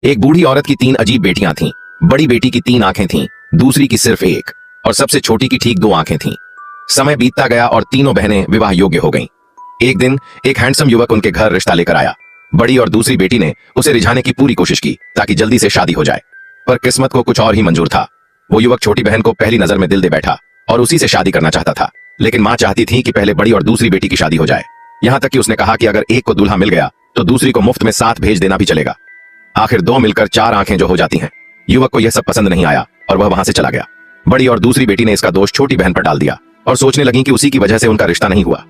एक बूढ़ी औरत की 3 अजीब बेटियां थीं। बड़ी बेटी की 3 आंखें थीं, दूसरी की सिर्फ एक, और सबसे छोटी की ठीक 2 आंखें थीं। समय बीतता गया और तीनों बहनें विवाह योग्य हो गईं। एक दिन एक हैंडसम युवक उनके घर रिश्ता लेकर आया। बड़ी और दूसरी बेटी ने उसे रिझाने की पूरी कोशिश की ताकि जल्दी से शादी हो जाए, पर किस्मत को कुछ और ही मंजूर था। वो युवक छोटी बहन को पहली नजर में दिल दे बैठा और उसी से शादी करना चाहता था, लेकिन मां चाहती थी कि पहले बड़ी और दूसरी बेटी की शादी हो जाए। यहां तक कि उसने कहा कि अगर एक को दूल्हा मिल गया तो दूसरी को मुफ्त में साथ भेज देना भी चलेगा। आखिर 2 मिलकर 4 आंखें जो हो जाती हैं। युवक को यह सब पसंद नहीं आया और वह वहां से चला गया। बड़ी और दूसरी बेटी ने इसका दोष छोटी बहन पर डाल दिया और सोचने लगी कि उसी की वजह से उनका रिश्ता नहीं हुआ।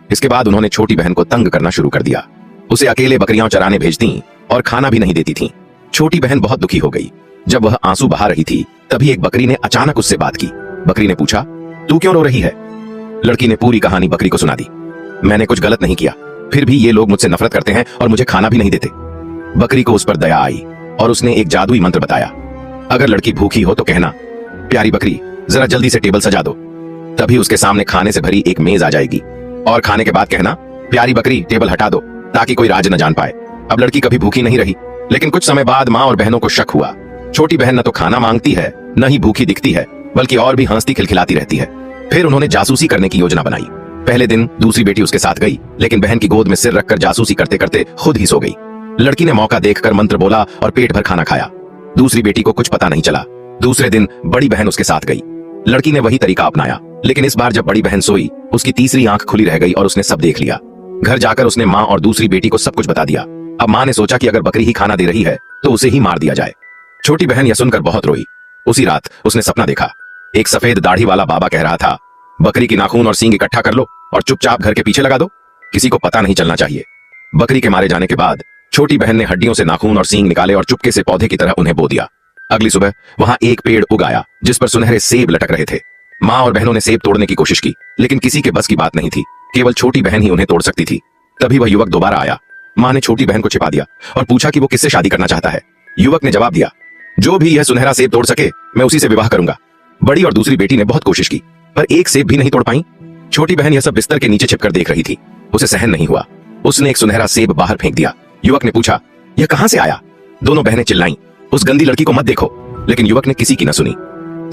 इसके बाद उन्होंने छोटी बहन को तंग करना शुरू कर दिया। उसे अकेले बकरियां चराने भेजती और खाना भी नहीं देती थीं। छोटी बहन बहुत दुखी हो गई। जब वह आंसू बहा रही थी तभी एक बकरी ने अचानक उससे बात की। बकरी ने पूछा, तू क्यों रो रही है? लड़की ने पूरी कहानी बकरी को सुना दी। मैंने कुछ गलत नहीं किया, फिर भी ये लोग मुझसे नफरत करते हैं और मुझे खाना भी नहीं देते। बकरी को उस पर दया आई और उसने एक जादुई मंत्र बताया। अगर लड़की भूखी हो तो कहना, प्यारी बकरी जरा जल्दी से टेबल सजा दो। तभी उसके सामने खाने से भरी एक मेज आ जाएगी और खाने के बाद कहना, प्यारी बकरी टेबल हटा दो ताकि कोई राज न जान पाए। अब लड़की कभी भूखी नहीं रही। लेकिन कुछ समय बाद माँ और बहनों को शक हुआ। छोटी बहन न तो खाना मांगती है, न ही भूखी दिखती है, बल्कि और भी हंसती खिलखिलाती रहती है। फिर उन्होंने जासूसी करने की योजना बनाई। पहले दिन दूसरी बेटी उसके साथ गई, लेकिन बहन की गोद में सिर रखकर जासूसी करते करते खुद ही सो गई। लड़की ने मौका देखकर मंत्र बोला और पेट भर खाना खाया। दूसरी बेटी को कुछ पता नहीं चला। दूसरे दिन बड़ी बहन उसके साथ गई। लड़की ने वही तरीका अपनाया, लेकिन इस बार जब बड़ी बहन सोई, उसकी तीसरी आंख खुली रह गई और उसने सब देख लिया। घर जाकर उसने माँ और दूसरी बेटी को सब कुछ बता दिया। अब माँ ने सोचा कि अगर बकरी ही खाना दे रही है तो उसे ही मार दिया जाए। छोटी बहन यह सुनकर बहुत रोई। उसी रात उसने सपना देखा। एक सफेद दाढ़ी वाला बाबा कह रहा था, बकरी की नाखून और सींग इकट्ठा कर लो और चुपचाप घर के पीछे लगा दो, किसी को पता नहीं चलना चाहिए। बकरी के मारे जाने के बाद छोटी बहन ने हड्डियों से नाखून और सींग निकाले और चुपके से पौधे की तरह उन्हें बो दिया। अगली सुबह वहां एक पेड़ उग आया जिस पर सुनहरे सेब लटक रहे थे। माँ और बहनों ने सेब तोड़ने की कोशिश की, लेकिन किसी के बस की बात नहीं थी। केवल छोटी बहन ही उन्हें तोड़ सकती थी। तभी वह युवक दोबारा आया। माँ ने छोटी बहन को छिपा दिया और पूछा कि वो किससे शादी करना चाहता है। युवक ने जवाब दिया, जो भी यह सुनहरा सेब तोड़ सके मैं उसी से विवाह करूंगा। बड़ी और दूसरी बेटी ने बहुत कोशिश की, पर एक सेब भी नहीं तोड़ पाई। छोटी बहन यह सब बिस्तर के नीचे छिपकर देख रही थी। उसे सहन नहीं हुआ। उसने एक सुनहरा सेब बाहर फेंक दिया। युवक ने पूछा, यह कहां से आया? दोनों बहनें चिल्लाईं, उस गंदी लड़की को मत देखो। लेकिन युवक ने किसी की न सुनी।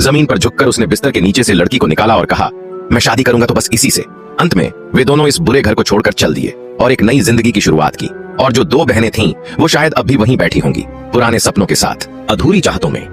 जमीन पर झुककर उसने बिस्तर के नीचे से लड़की को निकाला और कहा, मैं शादी करूंगा तो बस इसी से। अंत में वे दोनों इस बुरे घर को छोड़कर चल दिए और एक नई जिंदगी की शुरुआत की। और जो 2 बहनें थीं वो शायद अब भी वहीं बैठी होंगी, पुराने सपनों के साथ, अधूरी चाहतों में।